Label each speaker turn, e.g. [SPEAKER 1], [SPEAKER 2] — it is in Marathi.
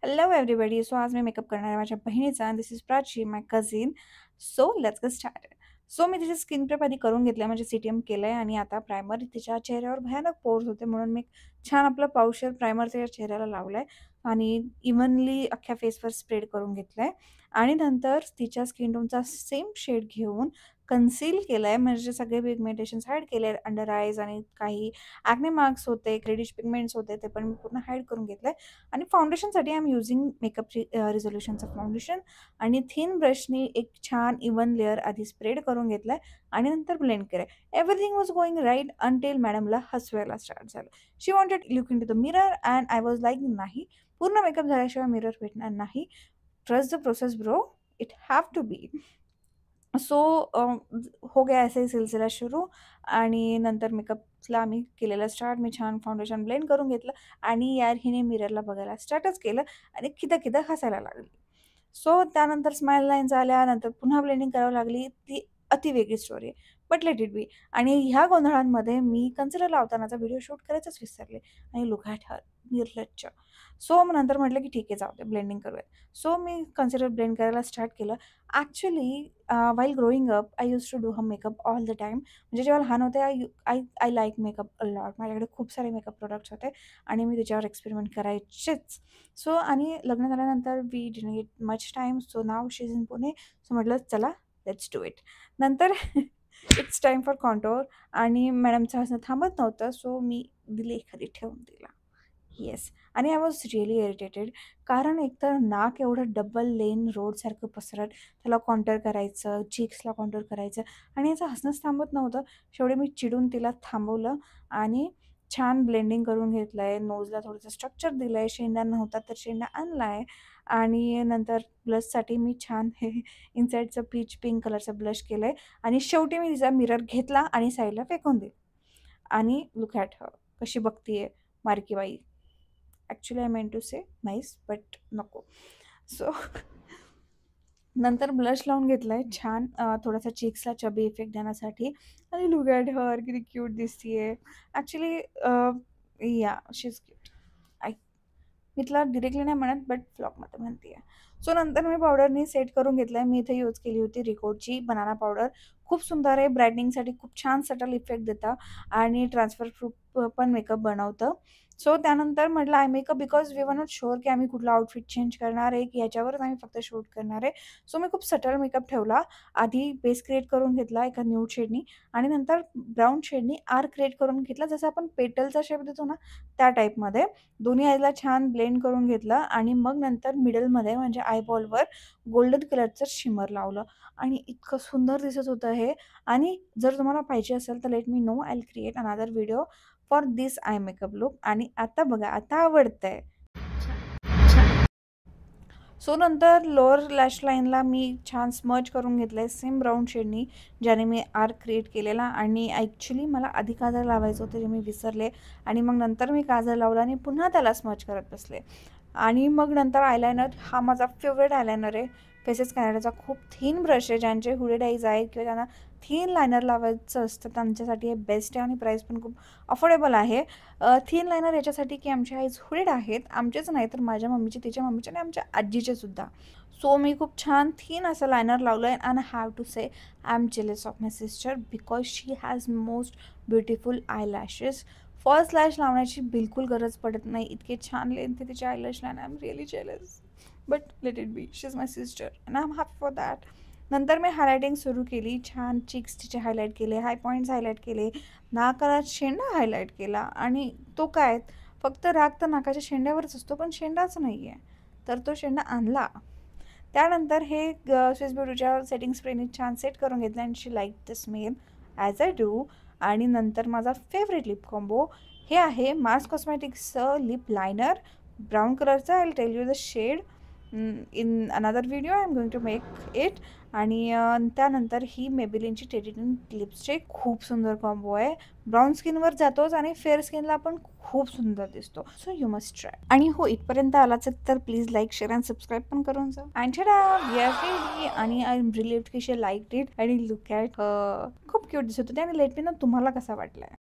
[SPEAKER 1] Hello everybody. सो आज मी मेकअप करणार आहे माझ्या बहिणीचा आणि this is Prachi my cousin. So let's get started. So मी तिची स्किन प्रेप आधी करून घेतलं म्हणजे CTM केलं आहे आणि आता प्रायमर तिच्या चेहऱ्यावर भयानक पोर्स होते म्हणून मी छान आपलं पावशेर प्रायमर तिच्या चेहऱ्याला लावलं आहे आणि इव्हनली अख्ख्या फेसवर स्प्रेड करून घेतलं आहे आणि नंतर तिच्या स्किन टोनचा सेम शेड घेऊन कन्सील केलं आहे म्हणजे सगळे पिगमेंटेशन्स हाईड केले अंडर आयज आणि काही ॲक्ने मार्क्स होते, क्रेडिश पिगमेंट्स होते ते पण मी पूर्ण हाईड करून घेतलं आणि फाउंडेशनसाठी आय एम युझिंग मेकअप रिझोल्युशनचं फाउंडेशन आणि थिन ब्रशनी एक छान इवन लेअर आधी स्प्रेड करून घेतलाय आणि नंतर ब्लेंड केलंय. Everything was going right until मॅडमला हसवायला स्टार्ट झालं. She wanted look into the mirror and I was like नाही, पूर्ण मेकअप झाल्याशिवाय मिरर भेटणार नाही. Trust the process bro, it have to be. So हो गया ऐसे ही सिलसिला शुरू आणि नंतर मेकअपला आम्ही केलेलं स्टार्ट. मी छान फाउंडेशन ब्लेंड करून घेतलं आणि यार हिने मिररला बघायला स्टार्टच केलं आणि खिदं हसायला लागली. सो त्यानंतर स्माईल लाईन्स आल्या, नंतर पुन्हा ब्लेंडिंग करावी लागली. ती अति वेगळी स्टोरी आहे, बट लेट इट बी. आणि ह्या गोंधळांमध्ये मी कन्सिलर लावतानाचा व्हिडिओ शूट करायचंच विसरले आणि लुक ॲट हर, निर्लज्ज. सो मग नंतर म्हटलं की ठीक आहे जाऊ दे ब्लेंडिंग करूया. सो मी कन्सिलर ब्लेंड करायला स्टार्ट केलं. Actually while growing up I use to do her makeup all the time. म्हणजे जेव्हा लहान होते I I like makeup a lot. माझ्याकडे खूप सारे मेकअप प्रोडक्ट्स होते आणि मी त्याच्यावर एक्सपेरिमेंट करायचेच. सो आणि लग्न झाल्यानंतर we didn't get much time. So now she is in Pune. So म्हटलं चला लेट्स डू इट. नंतर इट्स टाईम फॉर कॉन्टोर आणि मॅडमचं हसणं थांबत नव्हतं. सो मी दिली एखादी ठेवून दिला. येस. आणि आय वॉज रिअली इरिटेटेड कारण एकतर नाक एवढं डबल लेन रोडसारखं पसरत, त्याला कॉन्टर करायचं, चीक्सला कॉन्टर करायचं आणि याचं हसणंच थांबत नव्हतं. शेवटी मी चिडून तिला थांबवलं आणि छान ब्लेंडिंग करून घेतलं आहे. नोजला थोडंसं स्ट्रक्चर दिलं आहे. शेंडा नव्हता तर शेंडा आणला आहे आणि नंतर ब्लशसाठी मी छान हे इनसाईडचं पीच पिंक कलरचं ब्लश केलं आहे आणि शेवटी मी तिचा मिरर घेतला आणि साईडला फेकून दिला आणि लुक ॲट हर कशी बघतीये मारकी बाई. Actually I meant to say nice but नको. सो नंतर ब्लश लावून घेतला आहे छान थोडासा चीक्सला चबी इफेक्ट देण्यासाठी आणि लुक ॲट हर किती क्यूट दिसतीये. ॲक्च्युली या शी इज क्यूट. आय मी तिला डिरेक्टली नाही म्हणत बट फ्लॉगमध्ये म्हणते आहे. सो नंतर मी पावडरनी सेट करून घेतलं आहे. मी इथे यूज केली होती रिकोडची बनाना पावडर. खूप सुंदर आहे, ब्रायटनिंगसाठी खूप छान सटल इफेक्ट देतं आणि ट्रान्सफर प्रूफ पण मेकअप बनवतं. सो त्यानंतर म्हटलं I makeup because we were not sure की आम्ही कुठला आउटफिट चेंज करणार आहे की ह्याच्यावरच आम्ही फक्त शूट करणार आहे. सो मी खूप सटल मेकअप ठेवला. आधी बेस क्रिएट करून घेतला एका न्यूड शेडनी आणि नंतर ब्राऊन शेडनी आर क्रिएट करून घेतला, जसं आपण पेटलचा शेप देतो ना त्या टाईपमध्ये. दोन्ही आयला छान ब्लेंड करून घेतलं आणि मग नंतर मिडलमध्ये म्हणजे आयबॉलवर गोल्डन कलरचं शिमर लावलं आणि इतकं सुंदर दिसत होतं हे. आणि जर तुम्हाला पाहिजे असेल तर let me know, I will create another video for this eye makeup look. आणि आता बघा आता आवडतंय. सो नंतर लोअर लॅश लाईनला मी छान स्मर्च करून घेतलं आहे सेम ब्राऊन शेडनी ज्याने मी आर्क क्रिएट केलेला आणि ॲक्च्युली मला आधी काजळ लावायचं होतं जे मी विसरले आणि मग नंतर मी काजळ लावला आणि पुन्हा त्याला स्मर्च करत बसले. आणि मग नंतर आयलायनर, हा माझा फेवरेट आयलायनर आहे. फेसेस कॅनडाचा खूप थिन ब्रश आहे. ज्यांचे हुडेड आईज आहेत किंवा ज्यांना थिन लायनर लावायचं असतं त्यांच्यासाठी हे बेस्ट आहे आणि प्राईस पण खूप अफोर्डेबल आहे. थिन लायनर याच्यासाठी की आमच्या आईज हुडेड आहेत, आमचेच नाही तर माझ्या मम्मीचे, तिच्या मम्मीचे आणि आमच्या आजीचे सुद्धा. सो मी खूप छान थिन असं लायनर लावलं आहे and have to say I am jealous of my sister because she has most beautiful eye lashes. First lash लावण्याची बिलकुल गरज पडत नाही, इतके छान लेंथ तिचे eye lash line. I am really jealous but let it be, she is my sister and I am happy for that. नंतर मी हायलायटिंग सुरू केली. छान चिक्स तिचे हायलाईट केले, हाय पॉईंट्स हायलाईट केले, नाकाला शेंडा हायलाईट केला आणि तो काय फक्त राग तर नाकाच्या शेंड्यावरच असतो पण शेंडाच नाही आहे तर तो शेंडा आणला. त्यानंतर हे स्विस ब्युटीच्या सेटिंग स्प्रेने छान सेट करून घेतलं and she like the smell as I do. आणि नंतर माझा फेवरेट लिप कॉम्बो हे आहे मार्स कॉस्मेटिक्सचं लिप लायनर ब्राऊन कलरचं. I will tell you the shade in another video. I am going to make it. आणि त्यानंतर ही मेबेलिनची टेडिटिन लिपस्टिक खूप सुंदर कॉम्बो आहे. ब्राऊन स्किनवर जातोच आणि फेअर स्किनला पण खूप सुंदर दिसतो. So you must try. आणि हो इथपर्यंत आलाच तर please like share and subscribe पण करून जा. And we are ready. आणि आय एम रिलीव्ड की शी लाईक इट आणि लुक ॲट खूप क्यूट दिसत होते. आणि लेट मी ना तुम्हाला कसा वाटलाय.